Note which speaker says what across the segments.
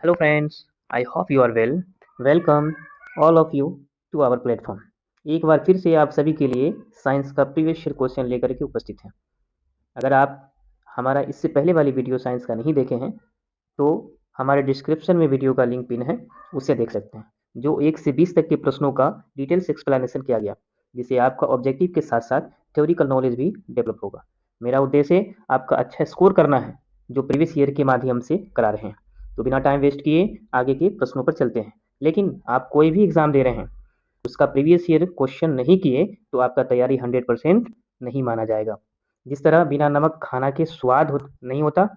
Speaker 1: Hello friends, I hope you are well. Welcome all of you to our platform. एक बार फिर से आप सभी के लिए साइंस का प्रीवियस ईयर क्वेश्चन लेकर के उपस्थित हैं। अगर आप हमारा इससे पहले वाली वीडियो साइंस का नहीं देखे हैं तो हमारे डिस्क्रिप्शन में वीडियो का लिंक पिन है, उसे देख सकते हैं, जो 1 से 20 तक के प्रश्नों का डिटेल्स एक्सप्लेनेशन किया गया, जिससे आपका ऑब्जेक्टिव के साथ साथ थ्योरिकल नॉलेज भी डेवलप होगा। मेरा उद्देश्य आपका अच्छा स्कोर करना है, जो प्रीवियस ईयर के माध्यम से करा रहे हैं। तो बिना टाइम वेस्ट किए आगे के प्रश्नों पर चलते हैं। लेकिन आप कोई भी एग्जाम दे रहे हैं, उसका प्रीवियस ईयर क्वेश्चन नहीं किए तो आपका तैयारी 100% नहीं माना जाएगा। जिस तरह बिना नमक खाना के स्वाद नहीं होता,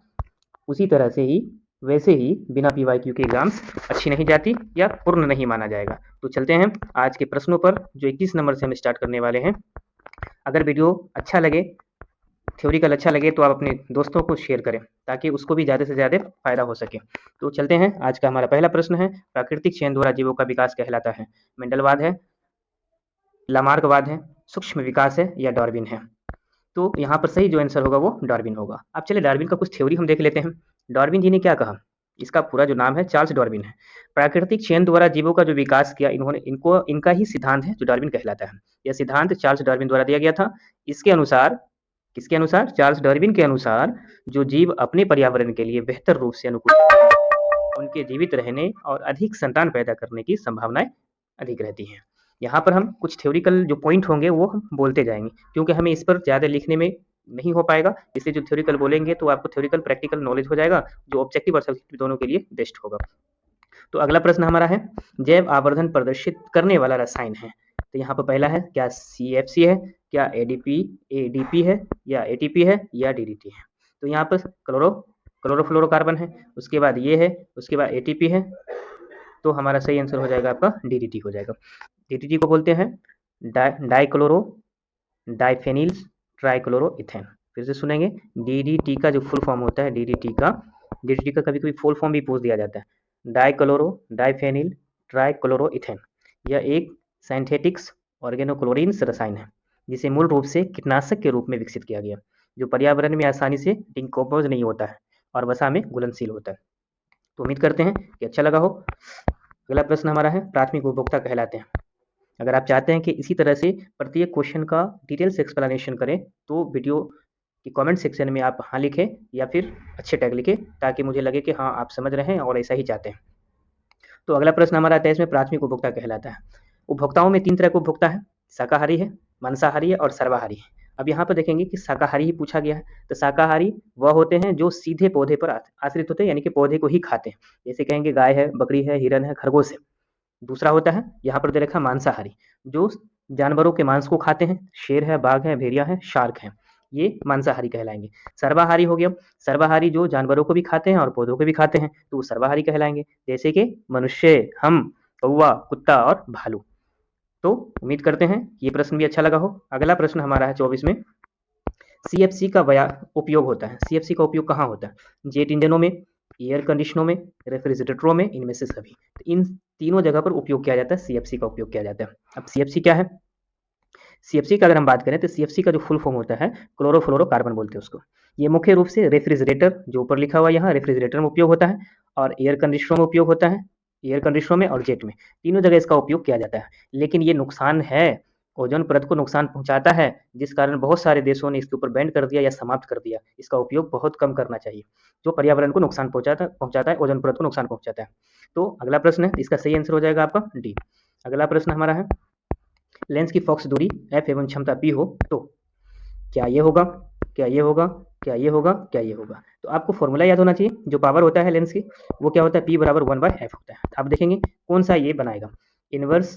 Speaker 1: उसी तरह से ही वैसे ही बिना पीवाईक्यू के एग्जाम्स अच्छी नहीं जाती या पूर्ण नहीं माना जाएगा। तो चलते हैं आज के प्रश्नों पर, जो 21 नंबर से हम स्टार्ट करने वाले हैं। अगर वीडियो अच्छा लगे, थ्योरिकल अच्छा लगे, तो आप अपने दोस्तों को शेयर करें ताकि उसको भी ज़्यादा से ज़्यादा फायदा हो सके। तो चलते हैं, आज का हमारा पहला प्रश्न है, प्राकृतिक चयन द्वारा जीवों का विकास कहलाता है? मेंडलवाद है, लामार्कवाद है, सूक्ष्म विकास है या डार्विन है? तो यहाँ पर सही जो आंसर होगा वो डार्विन होगा। अब चलिए डार्विन का कुछ थ्योरी हम देख लेते हैं। डार्विन जी ने क्या कहा? इसका पूरा जो नाम है चार्ल्स डार्विन है। प्राकृतिक चयन द्वारा जीवों का जो विकास किया, इनका ही सिद्धांत है जो डार्विन कहलाता है। यह सिद्धांत चार्ल्स डार्विन द्वारा दिया गया था। इसके अनुसार, किसके अनुसार? चार्ल्स डार्विन के अनुसार, जो जीव अपने पर्यावरण के लिए बेहतर रूप से अनुकूल, उनके जीवित रहने और अधिक संतान पैदा करने की संभावनाएं अधिक रहती हैं। यहाँ पर हम कुछ थ्योरिकल जो पॉइंट होंगे वो हम बोलते जाएंगे, क्योंकि हमें इस पर ज़्यादा लिखने में नहीं हो पाएगा। इसलिए जो थ्योरिकल बोलेंगे तो आपको थ्योरिकल प्रैक्टिकल नॉलेज हो जाएगा, जो ऑब्जेक्टिव और सब्जेक्टिव दोनों के लिए बेस्ट होगा। तो अगला प्रश्न हमारा है, जैव आवर्धन प्रदर्शित करने वाला रसायन है? तो यहाँ पर पहला है, क्या CFC है, क्या ADP है, या ATP है, या DDT है? तो यहाँ पर क्लोरोफ्लोरोकार्बन है, उसके बाद ये है, उसके बाद ATP है। तो हमारा सही आंसर हो जाएगा आपका DDT हो जाएगा। DDT को बोलते हैं डाइक्लोरो डाइफेनिल ट्राइक्लोरोइथेन। फिर से सुनेंगे, DDT का जो फुल फॉर्म होता है, DDT का कभी कभी फुल फॉर्म भी पूछ दिया जाता है, डाइक्लोरो डाइफेनिल ट्राइक्लोरोइथेन। यह एक सिंथेटिक्स ऑर्गेनोक्लोरीन्स रसायन है, जिसे मूल रूप से कीटनाशक के रूप में विकसित किया गया, जो पर्यावरण में आसानी से डिकम्पोज नहीं होता है और वसा में घुलनशील होता है। तो उम्मीद करते हैं कि अच्छा लगा हो। अगला प्रश्न हमारा है, प्राथमिक उपभोक्ता कहलाते हैं? अगर आप चाहते हैं कि इसी तरह से प्रत्येक क्वेश्चन का डिटेल्स एक्सप्लेनेशन करें, तो वीडियो की कमेंट सेक्शन में आप हाँ लिखें या फिर अच्छे टैग लिखें, ताकि मुझे लगे कि हाँ आप समझ रहे हैं और ऐसा ही चाहते हैं। तो अगला प्रश्न हमारा आता है, इसमें प्राथमिक उपभोक्ता कहलाता है? उपभोक्ताओं में 3 तरह के उपभोक्ता है, शाकाहारी है, मांसाहारी है और सर्वाहारी है। अब यहाँ पर देखेंगे कि शाकाहारी ही पूछा गया है। तो शाकाहारी वह होते हैं जो सीधे पौधे पर आश्रित होते हैं, यानी कि पौधे को ही खाते हैं। जैसे कहेंगे गाय है, बकरी है, हिरन है, खरगोश है। दूसरा होता है, यहाँ पर दे रखा मांसाहारी, जो जानवरों के मांस को खाते हैं, शेर है, बाघ है, भेड़िया है, शार्क है, ये मांसाहारी कहलाएंगे। सर्वाहारी हो गया, सर्वाहारी जो जानवरों को भी खाते हैं और पौधों को भी खाते हैं, तो वो सर्वाहारी कहलाएंगे, जैसे कि मनुष्य, हम, कौवा, कुत्ता और भालू। तो उम्मीद करते हैं ये प्रश्न भी अच्छा लगा हो। अगला प्रश्न हमारा है 24 में, CFC का उपयोग होता है? CFC का उपयोग कहाँ होता है? जेट इंजनों में, एयर कंडीशनरों में, रेफ्रिजरेटरों में, इनमें से सभी। इन तीनों जगह पर उपयोग किया जाता है, CFC का उपयोग किया जाता है। अब CFC क्या है? CFC का अगर हम बात करें तो CFC का जो फुल फॉर्म होता है, क्लोरोफ्लोरोकार्बन बोलते हैं उसको। ये मुख्य रूप से रेफ्रिजरेटर, जो ऊपर लिखा हुआ यहाँ, रेफ्रिजरेटर में उपयोग होता है, और एयर कंडीशनरों में उपयोग होता है, एयर कंडीशनरों में और जेट में, तीनों जगह इसका उपयोग किया जाता है। लेकिन ये नुकसान है, ओजोन परत को नुकसान पहुंचाता है, जिस कारण बहुत सारे देशों ने इसके ऊपर बैन कर दिया या समाप्त कर दिया। इसका उपयोग बहुत कम करना चाहिए, जो पर्यावरण को नुकसान पहुंचाता है, ओजोन परत को नुकसान पहुंचाता है। तो अगला प्रश्न है, इसका सही आंसर हो जाएगा आपका डी। अगला प्रश्न हमारा है, लेंस की फोकस दूरी f एवं क्षमता p हो तो क्या ये होगा, क्या ये होगा, क्या ये होगा, क्या ये होगा? तो आपको फॉर्मूला याद होना चाहिए, जो पावर होता है लेंस की, वो क्या होता है, p बराबर 1/f होता है। आप देखेंगे कौन सा ये बनाएगा, इनवर्स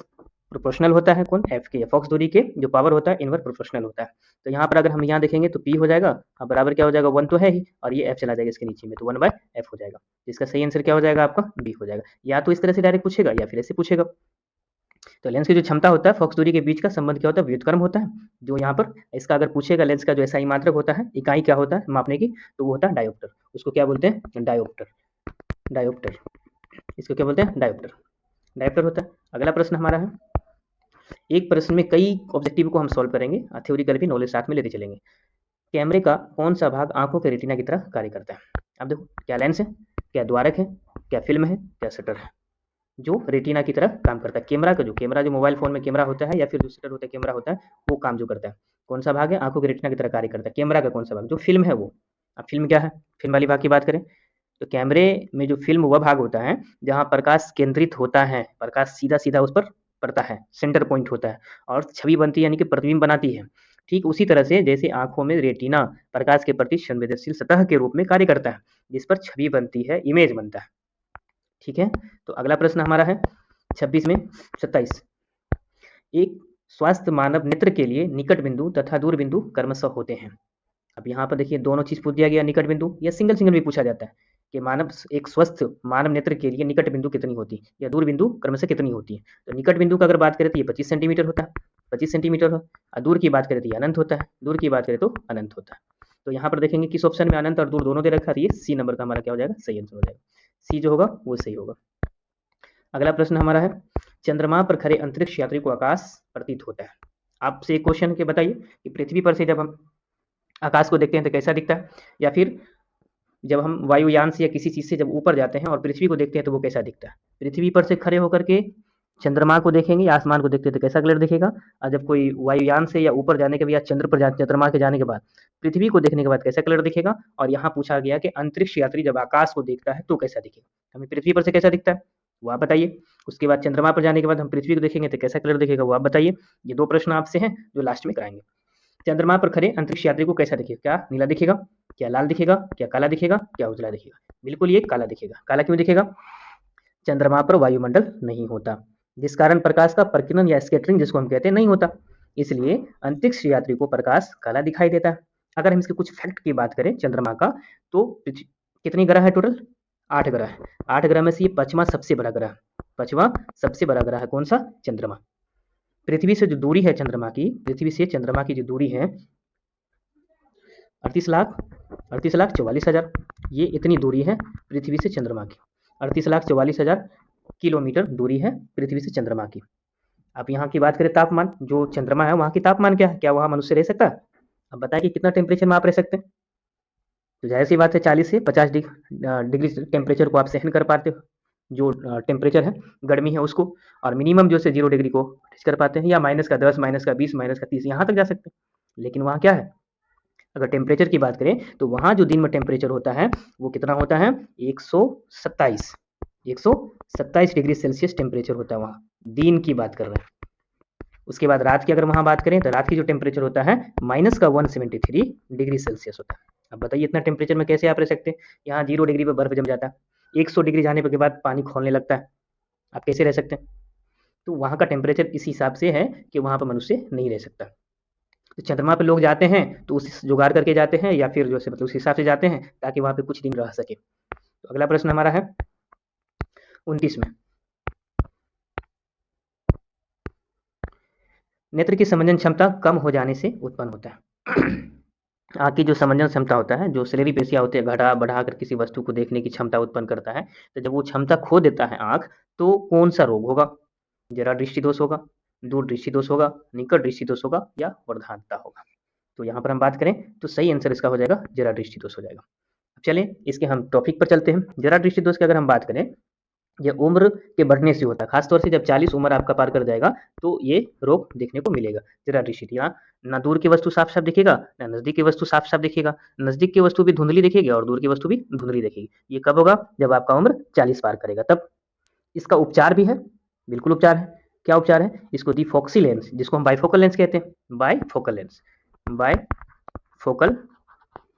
Speaker 1: प्रोपोर्शनल होता है, कौन, f के, फोकस दूरी के जो पावर होता है इनवर्स प्रोपोर्शनल होता है। तो यहाँ पर अगर हम यहाँ देखेंगे तो p हो जाएगा, अब बराबर क्या हो जाएगा, 1 तो है ही, और ये f चला जाएगा इसके नीचे में, तो 1/f हो जाएगा। इसका सही आंसर क्या हो जाएगा आपका, b हो जाएगा। या तो इस तरह से डायरेक्ट पूछेगा या फिर ऐसे पूछेगा। तो लेंस की जो क्षमता होता है, फोकस दूरी के बीच का संबंध क्या होता है, व्युत्क्रम होता है। जो यहाँ पर इसका अगर पूछेगा, लेंस का जो SI मात्रक होता है, इकाई क्या होता है मापने की, तो वो होता है डायोप्टर। उसको क्या बोलते हैं, डायोप्टर। डायोप्टर, इसको क्या बोलते हैं, डायोप्टर। डायोप्टर होता है। अगला प्रश्न हमारा है, एक प्रश्न में कई ऑब्जेक्टिव को हम सॉल्व करेंगे, थ्योरिकल भी नॉलेज साथ में लेते चलेंगे। कैमरे का कौन सा भाग आंखों के रेटिना की तरह कार्य करता है? अब देखो, क्या लेंस है, क्या द्वारक है, क्या फिल्म है, क्या शटर है, जो रेटिना की तरह काम करता है। कैमरा जो मोबाइल फ़ोन में कैमरा होता है या फिर जो शटर होता है कैमरा होता है, वो काम जो करता है, कौन सा भाग है, आँखों की रेटिना की तरह कार्य करता है। कैमरा का कौन सा भाग, जो फिल्म है वो। अब फिल्म क्या है, फिल्म वाली भाग की बात करें तो कैमरे में जो फिल्म वह भाग होता है जहाँ प्रकाश केंद्रित होता है, प्रकाश सीधा-सीधा उस पर पड़ता है, सेंटर पॉइंट होता है और छवि बनती है यानी कि प्रतिबिंब बनाती है। ठीक उसी तरह से जैसे आँखों में रेटिना प्रकाश के प्रति संवेदनशील सतह के रूप में कार्य करता है, जिस पर छवि बनती है, इमेज बनता है। ठीक है, तो अगला प्रश्न हमारा है 26 में 27। एक स्वस्थ मानव नेत्र के लिए निकट बिंदु तथा दूर बिंदु क्रमशः होते हैं। अब यहाँ पर देखिए दोनों चीज़ पूछ दिया गया, निकट बिंदु या सिंगल भी पूछा जाता है कि एक स्वस्थ मानव नेत्र के लिए निकट बिंदु कितनी होती है या दूर बिंदु क्रमशः कितनी होती है। तो निकट बिंदु का अगर बात करें तो ये 25 सेंटीमीटर होता है, 25 सेंटीमीटर हो, और दूर की बात करें तो ये अनंत होता है, दूर की बात करें तो अनंत होता है। तो यहाँ पर देखेंगे किस ऑप्शन में अनंत और दूर दोनों दे रखा है, तो ये सी नंबर का हमारा क्या हो जाएगा, सही आंसर हो जाएगा। सी जो होगा वो सही होगा। अगला प्रश्न हमारा है, चंद्रमा पर खड़े अंतरिक्ष यात्री को आकाश प्रतीत होता है। आपसे एक क्वेश्चन के बताइए कि पृथ्वी पर से जब हम आकाश को देखते हैं तो कैसा दिखता है, या फिर जब हम वायुयान से या किसी चीज़ से जब ऊपर जाते हैं और पृथ्वी को देखते हैं तो वो कैसा दिखता है। पृथ्वी पर से खड़े होकर के चंद्रमा को देखेंगे या आसमान को देखते हैं तो कैसा कलर दिखेगा, और जब कोई वायुयान से या ऊपर जाने के बाद या चंद्रमा के जाने के बाद पृथ्वी को देखने के बाद कैसा कलर दिखेगा। और यहाँ पूछा गया कि अंतरिक्ष यात्री जब आकाश को देखता है तो कैसा दिखेगा, हमें पृथ्वी पर से कैसा दिखता है वो आप बताइए। उसके बाद चंद्रमा पर जाने के बाद हम पृथ्वी को देखेंगे तो कैसा कलर दिखेगा वो आप बताइए। ये दो प्रश्न आपसे हैं जो लास्ट में कराएंगे। चंद्रमा पर खड़े अंतरिक्ष यात्री को कैसा दिखेगा, क्या नीला दिखेगा, क्या लाल दिखेगा, क्या काला दिखेगा, क्या उजला दिखेगा। बिल्कुल ये काला दिखेगा। काला क्यों दिखेगा, चंद्रमा पर वायुमंडल नहीं होता, जिस कारण प्रकाश का प्रकीर्णन या स्कैटरिंग जिसको हम कहते हैं नहीं होता, इसलिए अंतरिक्ष यात्री को प्रकाश काला दिखाई देता है। अगर हम इसके कुछ फैक्ट की बात करें चंद्रमा का, तो कितनी ग्रह है टोटल, 8 ग्रह है। 8 ग्रह में से ये 5वां सबसे बड़ा ग्रह, 5वां सबसे बड़ा ग्रह है कौन सा, चंद्रमा। पृथ्वी से जो दूरी है चंद्रमा की, पृथ्वी से चंद्रमा की जो दूरी है 38,44,000, ये इतनी दूरी है पृथ्वी से चंद्रमा की। 38,44,000 किलोमीटर दूरी है पृथ्वी से चंद्रमा की। अब यहाँ की बात करें तापमान, जो चंद्रमा है वहाँ की तापमान क्या है, क्या वहाँ मनुष्य रह सकता है। अब बताएं कि कितना टेम्परेचर में आप रह सकते हैं। तो जाहिर सी बात है 40 से 50 डिग्री टेम्परेचर को आप सहन कर पाते हो, जो टेम्परेचर है गर्मी है उसको, और मिनिमम जो से 0 डिग्री को टच कर पाते हैं, या -10, -20, -30 यहाँ तक जा सकते हैं। लेकिन वहाँ क्या है, अगर टेम्परेचर की बात करें तो वहाँ जो दिन में टेम्परेचर होता है वो कितना होता है, 127 डिग्री सेल्सियस टेम्परेचर होता है वहाँ, दिन की बात कर रहे हैं। उसके बाद रात की अगर वहाँ बात करें तो रात की जो टेम्परेचर होता है -173 डिग्री सेल्सियस होता है। अब बताइए इतना टेम्परेचर में कैसे आप रह सकते हैं। यहाँ 0 डिग्री पर बर्फ जम जाता है, 100 डिग्री जाने के बाद पानी खोलने लगता है, आप कैसे रह सकते हैं। तो वहाँ का टेम्परेचर इस हिसाब से है कि वहाँ पर मनुष्य नहीं रह सकता। तो चंद्रमा पे लोग जाते हैं तो उस जुगाड़ करके जाते हैं, या फिर जो है मतलब उस हिसाब से जाते हैं ताकि वहाँ पे कुछ दिन रह सके। तो अगला प्रश्न हमारा है 29 में, नेत्र की समंजन क्षमता कम हो जाने से उत्पन्न होता है। आँख की जो समंजन क्षमता होता है, जो सैलिरी पेशियाँ होती है, घटा बढ़ाकर किसी वस्तु को देखने की क्षमता उत्पन्न करता है, तो जब वो क्षमता खो देता है आँख, तो कौन सा रोग होगा, जरा दृष्टि दोष होगा, दूर दृष्टि दोष होगा, निकट दृष्टि दोष होगा, या वर्धानता होगा। तो यहाँ पर हम बात करें तो सही आंसर इसका हो जाएगा जरा दृष्टि दोष हो जाएगा। चलें इसके हम टॉपिक पर चलते हैं। जरा दृष्टि दोष की अगर हम बात करें, ये उम्र के बढ़ने से होता है, खासतौर से जब 40 उम्र आपका पार कर जाएगा तो ये रोग देखने को मिलेगा, जरा दृष्टि। यहाँ ना दूर की वस्तु साफ साफ दिखेगा, ना नजदीक की वस्तु साफ साफ दिखेगा, नजदीक की वस्तु भी धुंधली दिखेगी और दूर की वस्तु भी धुंधली दिखेगी। ये कब होगा, जब आपका उम्र 40 पार करेगा तब। इसका उपचार भी है, बिल्कुल उपचार है। क्या उपचार है, इसको डिफॉक्सी लेंस, जिसको हम बाइफोकल लेंस कहते हैं, बाइफोकल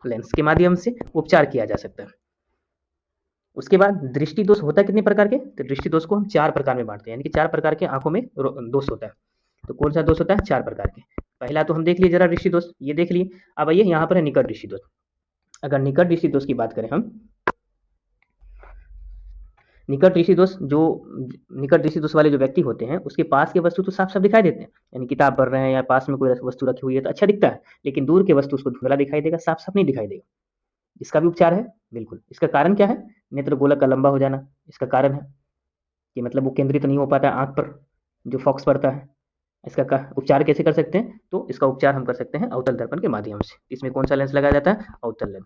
Speaker 1: लेंस के माध्यम से उपचार किया जा सकता है। उसके बाद दृष्टि दोष होता है कितने प्रकार के, तो दृष्टि दोष को हम 4 प्रकार में बांटते हैं, यानी कि 4 प्रकार के आंखों में दोष होता है। तो कौन सा दोष होता है, 4 प्रकार के। पहला तो हम देख लिए जरा दृष्टि दोष, ये देख लिए। अब आइए यहाँ पर है निकट दृष्टि दोष। अगर निकट दृष्टि दोष की बात करें हम, निकट दृष्टि दोष, जो निकट दृष्टि दोष वाले जो व्यक्ति होते हैं उसके पास के वस्तु तो साफ साफ दिखाई देते हैं, यानी किताब पढ़ रहे हैं या पास में कोई वस्तु रखी हुई है तो अच्छा दिखता है, लेकिन दूर के वस्तु उसको धुंधला दिखाई देगा, साफ साफ नहीं दिखाई देगा। इसका भी उपचार है, बिल्कुल। इसका कारण क्या है, नेत्र गोलक का लंबा हो जाना इसका कारण है, कि मतलब वो केंद्रित नहीं हो पाता आंख पर, जो फोकस पड़ता है। इसका उपचार कैसे कर सकते हैं, तो इसका उपचार हम कर सकते हैं अवतल दर्पण के माध्यम से। इसमें कौन सा लेंस लगाया जाता है, अवतल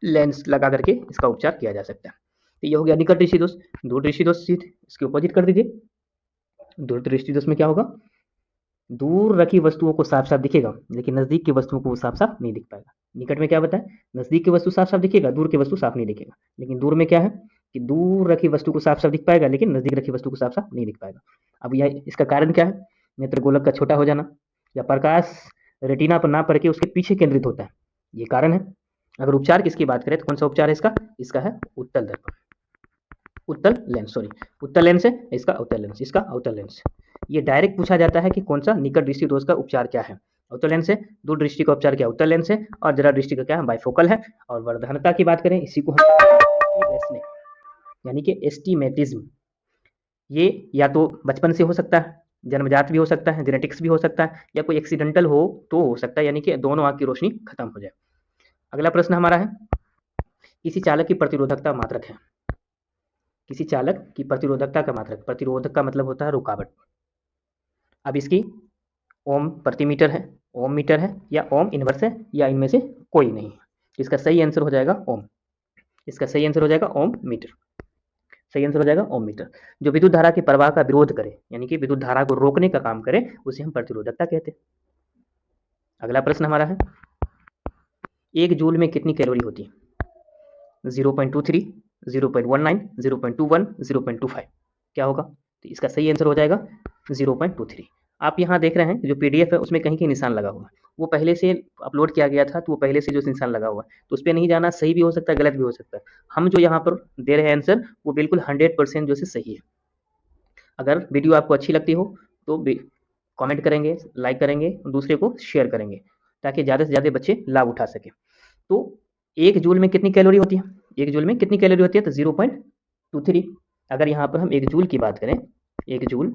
Speaker 1: लेंस लगा करके इसका उपचार किया जा सकता है। तो ये हो गया निकट दृष्टि दोष। दूर दृष्टि दोष इसके अपोजिट कर दीजिए। दूर दृष्टि दोष में क्या होगा, दूर रखी वस्तुओं को साफ साफ दिखेगा, लेकिन नजदीक की वस्तुओं को साफ साफ नहीं दिख पाएगा। निकट में क्या बताए, नजदीक की वस्तु साफ साफ दिखेगा, दूर की वस्तु साफ नहीं दिखेगा। लेकिन दूर में क्या है कि दूर रखी वस्तु को साफ साफ दिख पाएगा, लेकिन नजदीक रखी वस्तु को साफ साफ नहीं दिख पाएगा। अब यह इसका कारण क्या है, नेत्र गोलक का छोटा हो जाना, या प्रकाश रेटिना पर ना पड़ के उसके पीछे केंद्रित होता है, ये कारण है। अगर उपचार किसकी बात करें तो कौन सा उपचार है इसका, इसका है उत्तल दर्पण, उत्तल लेंस, सॉरी उत्तल लेंस है इसका, अवतल लेंस इसका, अवतल लेंस। ये डायरेक्ट पूछा जाता है कि कौन सा निकट दृष्टि दोष का उपचार क्या है, अवतल लेंस है। दूर दृष्टि का उपचार क्या, उत्तल लेंस है। और जरा दृष्टि का क्या है, बाइफोकल है। और वर्धनता की बात करें, इसी को हम यानी कि एस्टिमेटिज्म, ये या तो बचपन से हो सकता है, जन्मजात भी हो सकता है, जेनेटिक्स भी हो सकता है, या कोई एक्सीडेंटल हो तो हो सकता है, यानी कि दोनों आंख की रोशनी खत्म हो जाए। अगला प्रश्न हमारा है, किसी चालक की प्रतिरोधकता मात्रक है, किसी चालक की प्रतिरोधकता का मात्रक, प्रतिरोधक का मतलब होता है रुकावट। अब इसकी ओम प्रति मीटर है, ओम मीटर है, या ओम इनवर्स है, या इनमें से कोई नहीं है। इसका सही आंसर हो जाएगा ओम, इसका सही आंसर हो जाएगा ओम मीटर, सही आंसर हो जाएगा ओम मीटर। जो विद्युत धारा के प्रवाह का विरोध करे, यानी कि विद्युत धारा को रोकने का काम करे, उसे हम प्रतिरोधकता कहते हैं। अगला प्रश्न हमारा है, एक जूल में कितनी कैलोरी होती है, 0.23, 0.19, 0.21, 0.25, क्या होगा, तो इसका सही आंसर हो जाएगा 0.23। आप यहाँ देख रहे हैं जो पीडीएफ है उसमें कहीं कहीं निशान लगा हुआ है, वो पहले से अपलोड किया गया था, तो वो पहले से जो निशान लगा हुआ है तो उस पर नहीं जाना, सही भी हो सकता है गलत भी हो सकता है। हम जो यहाँ पर दे रहे हैं आंसर वो बिल्कुल 100% जो है सही है। अगर वीडियो आपको अच्छी लगती हो तो कमेंट करेंगे, लाइक करेंगे, दूसरे को शेयर करेंगे, ताकि ज़्यादा से ज़्यादा बच्चे लाभ उठा सकें। तो एक जूल में कितनी कैलोरी होती है, एक जूल में कितनी कैलोरी होती है, तो 0.23। अगर यहाँ पर हम एक जूल की बात करें, एक जूल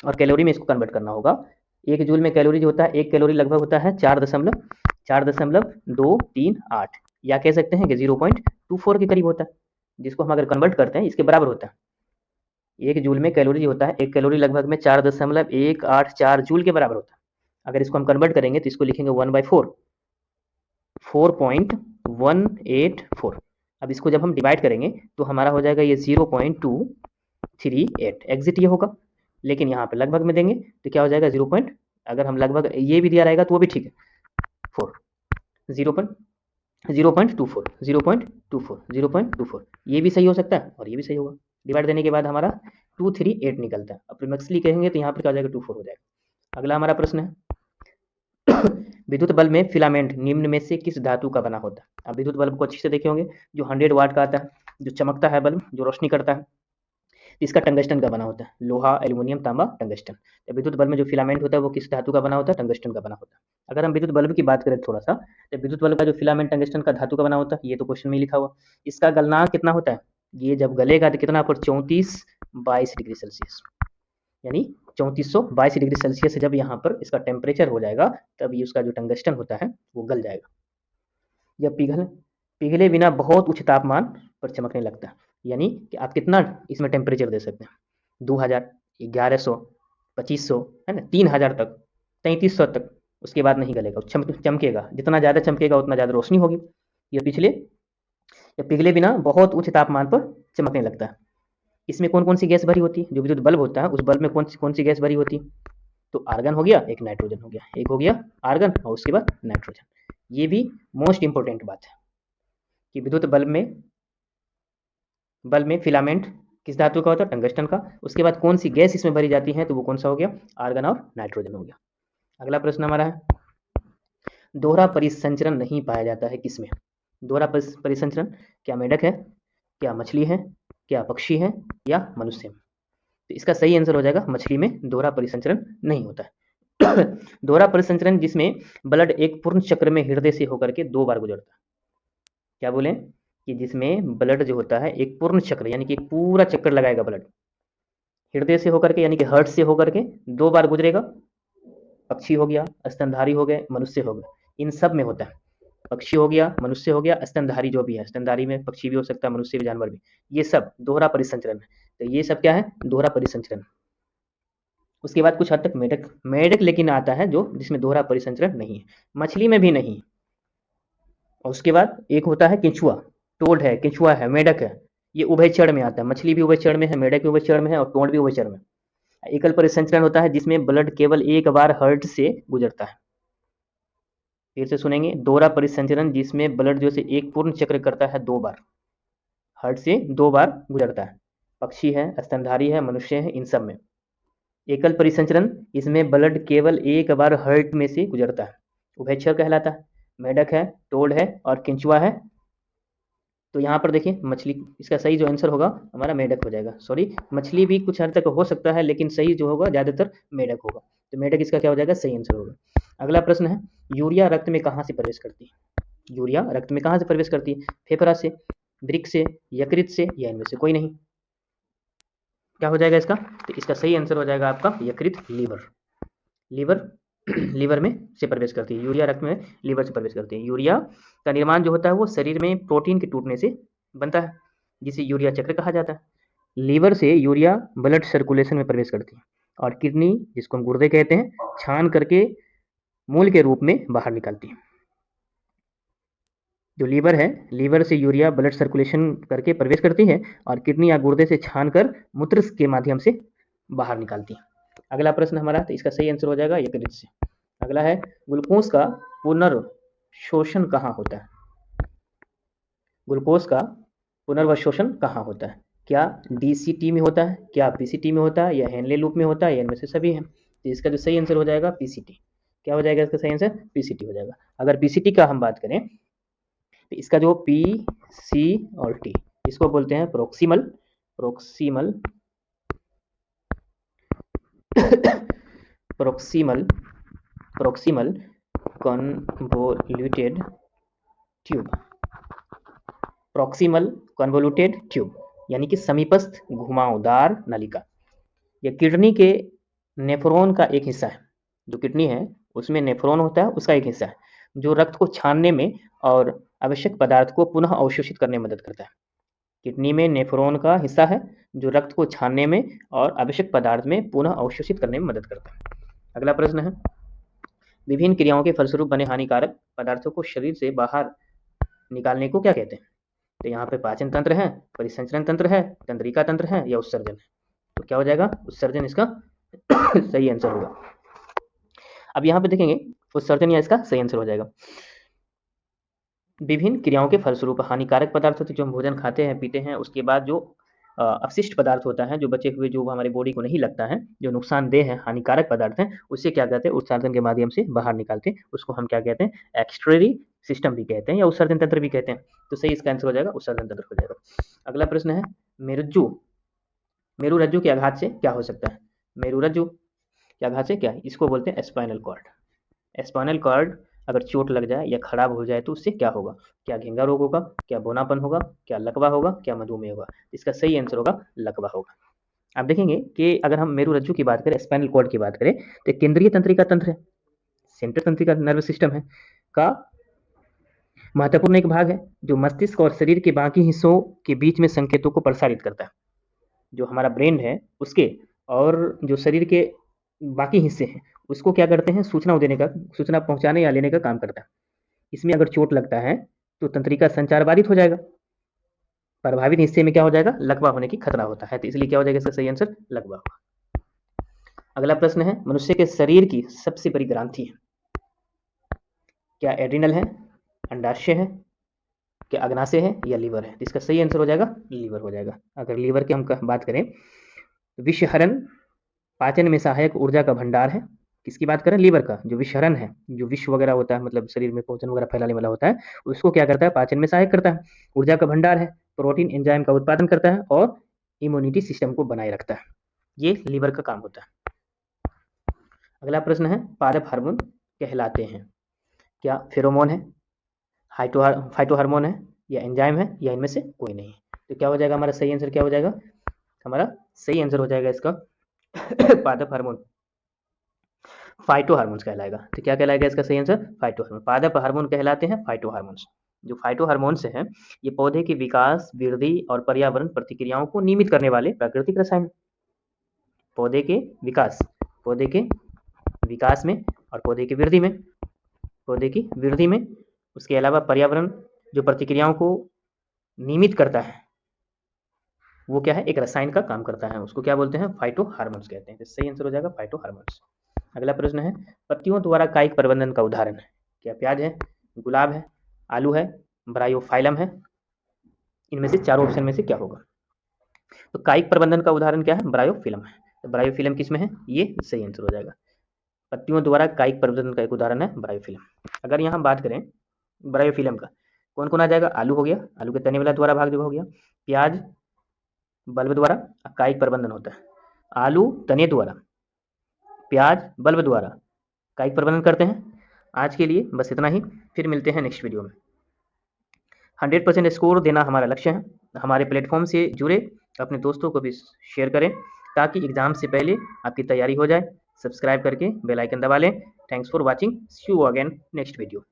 Speaker 1: और कैलोरी में इसको कन्वर्ट करना होगा। एक जूल में कैलोरी जो होता है, एक कैलोरी लगभग होता है 4.238, या कह सकते हैं कि 0.24 के करीब होता है, जिसको हम अगर कन्वर्ट करते हैं इसके बराबर होता है। एक जूल में कैलोरी जो होता है, एक कैलोरी लगभग में 4.184 जूल के बराबर होता है। अगर इसको हम कन्वर्ट करेंगे तो इसको लिखेंगे 1/4, 4.184। अब इसको जब हम डिवाइड करेंगे तो हमारा हो जाएगा ये 0.238, एग्जिट ये होगा। लेकिन यहाँ पे लगभग में देंगे तो क्या हो जाएगा 0. अगर हम लगभग ये भी दिया रहेगा तो वो भी ठीक है, 4, 0.24, ये भी सही हो सकता है और ये भी सही होगा। डिवाइड देने के बाद हमारा 238 निकलता है। अप्रोक्सीमेटली कहेंगे तो यहाँ पर क्या हो जाएगा 24 हो जाएगा। अगला हमारा प्रश्न है, विद्युत बल्ब में फिलामेंट निम्न में से किस धातु का बना होता है। अब विद्युत बल्ब को अच्छे से देखे होंगे, जो 100 वाट का आता है, जो चमकता है बल्ब, जो रोशनी करता है, इसका टंगस्टन का बना होता है, लोहा, एल्युमिनियम, तांबा, टंगस्टन। तो विद्युत बल्ब में जो फिलामेंट होता है वो किस धातु का बना होता है, टंगस्टन का बना होता है। अगर हम विद्युत बल्ब की बात करें थोड़ा सा, तो विद्युत बल्ब का जो फिलामेंट टंगस्टन का धातु का बना होता है, ये तो क्वेश्चन में लिखा हुआ। इसका गलनांक कितना होता है, ये जब गलेगा तो कितना पर 34-22 डिग्री सेल्सियस, यानी 3422 डिग्री सेल्सियस से जब यहाँ पर इसका टेम्परेचर हो जाएगा तब ये उसका जो टंगस्टन होता है वो गल जाएगा। जब पिघले बिना बहुत उच्च तापमान पर चमकने लगता है, यानी कि आप कितना इसमें टेम्परेचर दे सकते हैं, 2000, 1100, 2500, है ना, 3000 तक, 3300 तक, उसके बाद नहीं गलेगा, चमकेगा। जितना ज़्यादा चमकेगा उतना ज़्यादा रोशनी होगी। ये पिघले बिना बहुत उच्च तापमान पर चमकने लगता है। इसमें कौन कौन सी गैस भरी होती है, जो विद्युत बल्ब होता है उस बल्ब में कौन सी गैस भरी होती है, तो आर्गन हो गया, एक नाइट्रोजन हो गया, एक हो गया आर्गन और उसके बाद नाइट्रोजन। ये भी मोस्ट इंपॉर्टेंट बात है कि विद्युत बल्ब में फिलामेंट किस धातु का होता है, टंगस्टन का। उसके बाद कौन सी गैस इसमें भरी जाती है, तो वो कौन सा हो गया, आर्गन और नाइट्रोजन हो गया। अगला प्रश्न हमारा है, दोहरा परिसंचरण नहीं पाया जाता है किसमें। दोहरा परिसंचरण क्या मेंढक है, क्या मछली है, क्या पक्षी है, या मनुष्य है। तो इसका सही आंसर हो जाएगा मछली में दोहरा परिसंचरण नहीं होता है। दोहरा परिसंचरण जिसमें ब्लड एक पूर्ण चक्र में हृदय से होकर के 2 बार गुजरता है। क्या बोले कि जिसमें ब्लड जो होता है एक पूर्ण चक्र, यानी कि एक पूरा चक्कर लगाएगा ब्लड हृदय से होकर के, यानी कि हार्ट से होकर के 2 बार गुजरेगा। पक्षी हो गया, स्तनधारी हो गए, मनुष्य हो गए, इन सब में होता है। पक्षी हो गया, मनुष्य हो गया, स्तनधारी जो भी है, स्तनधारी में पक्षी भी हो सकता है, मनुष्य भी, जानवर भी, ये सब दोहरा परिसंचरण है। तो ये सब क्या है, दोहरा परिसंचरण। उसके बाद कुछ हद तक मेढक लेकिन आता है जो जिसमें दोहरा परिसंचरण नहीं है, मछली में भी नहीं है। और उसके बाद एक होता है केंचुआ, टोड है, केंचुआ है, मेढक है, ये उभयचर में आता है, मछली भी उभयचर में है, मेढक भी उभयचर में है और तोड़ भी उभयचर में। एकल परिसंचरण होता है जिसमें ब्लड केवल एक बार हार्ट से गुजरता है। फिर से सुनेंगे, दोहरा परिसंचरण जिसमें ब्लड जो से एक पूर्ण चक्र करता है 2 बार, हार्ट से 2 बार गुजरता है। पक्षी है, स्तनधारी है, मनुष्य है, इन सब में। एकल परिसंचरण, इसमें ब्लड केवल एक बार हार्ट में से गुजरता है, उभयचर कहलाता है। मेढक है, टोड है और केंचुआ है। तो यहाँ पर देखिए मछली, इसका सही जो आंसर होगा हमारा मेढक हो जाएगा। सॉरी, मछली भी कुछ हद तक हो सकता है, लेकिन सही जो होगा ज़्यादातर मेढक होगा। तो मेढक इसका क्या हो जाएगा, सही आंसर होगा। अगला प्रश्न है, यूरिया रक्त में कहाँ से प्रवेश करती है? यूरिया रक्त में कहाँ से प्रवेश करती है? फेफड़ा से, वृक्क से, यकृत से या इनमें से कोई नहीं? क्या हो जाएगा इसका? तो इसका सही आंसर हो जाएगा आपका यकृत, लीवर। लीवर लीवर में से प्रवेश करती है, यूरिया रक्त में लीवर से प्रवेश करती है। यूरिया का निर्माण जो होता है वो शरीर में प्रोटीन के टूटने से बनता है, जिसे यूरिया चक्र कहा जाता है। लीवर से यूरिया ब्लड सर्कुलेशन में प्रवेश करती है और किडनी, जिसको हम गुर्दे कहते हैं, छान करके मूल के रूप में बाहर निकालती है। जो लीवर है, लीवर से यूरिया ब्लड सर्कुलेशन करके प्रवेश करती है और किडनी या गुर्दे से छान कर मूत्र के माध्यम से बाहर निकालती है। अगला प्रश्न हमारा, तो इसका सही आंसर हो जाएगा यकृत से। अगला है, ग्लूकोज का पुनर्शोषण कहाँ होता है? ग्लूकोज का पुनर्वशोषण कहाँ होता है? क्या डीसीटी में होता है, क्या पीसीटी में होता है, या हेनले लूप में होता है, या इनमें से सभी है? तो इसका जो सही आंसर हो जाएगा पीसीटी। क्या हो जाएगा इसका सही आंसर? पीसीटी हो जाएगा। अगर पीसीटी का हम बात करें तो इसका जो पी, सी और टी, इसको बोलते हैं proximal proximal convoluted tube. Proximal convoluted tube यानी कि समीपस्थ घुमावदार नलिका। यह किडनी के नेफ्रॉन का एक हिस्सा है। जो किडनी है उसमें नेफ्रॉन होता है, उसका एक हिस्सा है जो रक्त को छानने में और आवश्यक पदार्थ को पुनः अवशोषित करने में मदद करता है। किडनी में नेफ्रॉन का हिस्सा है जो रक्त को छानने में और आवश्यक पदार्थ में पुनः अवशोषित करने में मदद करता है। अगला प्रश्न है, विभिन्न क्रियाओं के फलस्वरूप बने हानिकारक पदार्थों को शरीर से बाहर निकालने को क्या कहते हैं? तो यहाँ पे पाचन तंत्र है, परिसंचरण तंत्र है, तंत्रिका तंत्र है या उत्सर्जन है? तो क्या हो जाएगा? उत्सर्जन इसका सही आंसर होगा। अब यहाँ पे देखेंगे उत्सर्जन या इसका सही आंसर हो जाएगा। विभिन्न क्रियाओं के फलस्वरूप हानिकारक पदार्थ होते हैं, जो हम भोजन खाते हैं, पीते हैं, उसके बाद जो अपशिष्ट पदार्थ होता है, जो बचे हुए, जो हमारे बॉडी को नहीं लगता है, जो नुकसानदेह है, हानिकारक पदार्थ हैं, उससे क्या कहते हैं? उत्सर्जन के माध्यम से बाहर निकालते हैं। उसको हम क्या कहते हैं? एक्सक्रीटरी सिस्टम भी कहते हैं या उत्सर्जन तंत्र भी कहते हैं। तो सही इसका आंसर हो जाएगा उत्सर्जन तंत्र हो जाएगा। अगला प्रश्न है, मेरुरज्जु के आघात से क्या हो सकता है? मेरुरज्जु के आघात से क्या है? इसको बोलते हैं स्पाइनल कॉर्ड। स्पाइनल कॉर्ड अगर चोट लग जाए या खराब हो जाए तो उससे क्या होगा? क्या घेंगा रोग होगा, क्या बोनापन होगा, क्या लकवा होगा, क्या मधुमेह होगा? इसका सही आंसर होगा लकवा होगा। आप देखेंगे कि अगर हम मेरुरज्जु की बात करें, स्पाइनल कॉर्ड की बात करें, तो केंद्रीय तंत्रिका तंत्र है, सेंट्रल तंत्रिका नर्व सिस्टम है का महत्वपूर्ण एक भाग है, जो मस्तिष्क और शरीर के बाकी हिस्सों के बीच में संकेतों को प्रसारित करता है। जो हमारा ब्रेन है उसके और जो शरीर के बाकी हिस्से हैं उसको क्या करते हैं? सूचना देने का, सूचना पहुंचाने या लेने का काम करता है। इसमें अगर चोट लगता है तो तंत्रिका संचार बाधित हो जाएगा। प्रभावित हिस्से में क्या हो जाएगा? लकवा होने की खतरा होता है। तो इसलिए क्या हो जाएगा इसका सही आंसर? लकवा होगा। अगला प्रश्न है, मनुष्य के शरीर की सबसे बड़ी ग्रंथि है? क्या एड्रिनल है, अंडाशय है, क्या अग्नाशय है या लीवर है? तो इसका सही आंसर हो जाएगा लीवर हो जाएगा। अगर लीवर की हम बात करें, विषहरण पाचन में सहायक ऊर्जा का भंडार है। किसकी बात करें? लीवर का। जो विषहरण है, जो विष वगैरह होता है, मतलब शरीर में भोजन वगैरह फैलाने वाला होता है, उसको क्या करता है? पाचन में सहायक करता है, ऊर्जा का भंडार है, प्रोटीन एंजाइम का उत्पादन करता है और इम्यूनिटी सिस्टम को बनाए रखता है। ये लीवर का काम होता है। अगला प्रश्न है, पादप हार्मोन कहलाते हैं? क्या फेरोमोन है, फाइटोहार्मोन है, या एंजाइम है, या इनमें से कोई नहीं? तो क्या हो जाएगा हमारा सही आंसर? क्या हो जाएगा हमारा सही आंसर? हो जाएगा इसका पादप हार्मोन फाइटो हार्मोन्स कहलाएगा। तो क्या कहलाएगा इसका सही आंसर? Phyto hormone. पादप हार्मोन कहलाते हैं फाइटो हार्मोन्स। जो फाइटो हार्मोन्स हैं ये पौधे के विकास, वृद्धि और पर्यावरण प्रतिक्रियाओं को नियमित करने वाले प्राकृतिक रसायन। पौधे के विकास में और पौधे की वृद्धि में, उसके अलावा पर्यावरण जो प्रतिक्रियाओं को नियमित करता है, वो क्या है, एक रसायन का काम करता है, उसको क्या बोलते हैं, फाइटो हार्मोन्स कहते हैं। तो सही आंसर हो जाएगा फाइटो हार्मोन्स। अगला प्रश्न है, पत्तियों द्वारा कायिक प्रबंधन का उदाहरण है। क्या प्याज है, गुलाब है, आलू है, ब्रायोफाइलम है? इनमें से चारों ऑप्शन में से क्या होगा? तो कायिक प्रबंधन का उदाहरण क्या है, ब्रायोफिल्म है। तो ब्रायोफिल्म किस में है, ये सही आंसर हो जाएगा। पत्तियों द्वारा कायिक प्रबंधन का एक उदाहरण है ब्रायोफिल्म। अगर यहाँ बात करें ब्रायोफिल्म का, कौन कौन आ जाएगा, आलू हो गया, आलू के तने वाला द्वारा भाग हो गया, प्याज बल्ब द्वारा कायिक प्रबंधन होता है, आलू तने द्वारा, प्याज बल्ब द्वारा कायिक प्रबंधन करते हैं। आज के लिए बस इतना ही, फिर मिलते हैं नेक्स्ट वीडियो में। 100% स्कोर देना हमारा लक्ष्य है। हमारे प्लेटफॉर्म से जुड़े, अपने दोस्तों को भी शेयर करें ताकि एग्जाम से पहले आपकी तैयारी हो जाए। सब्सक्राइब करके बेल आइकन दबा लें। Thanks for watching, see you again next video.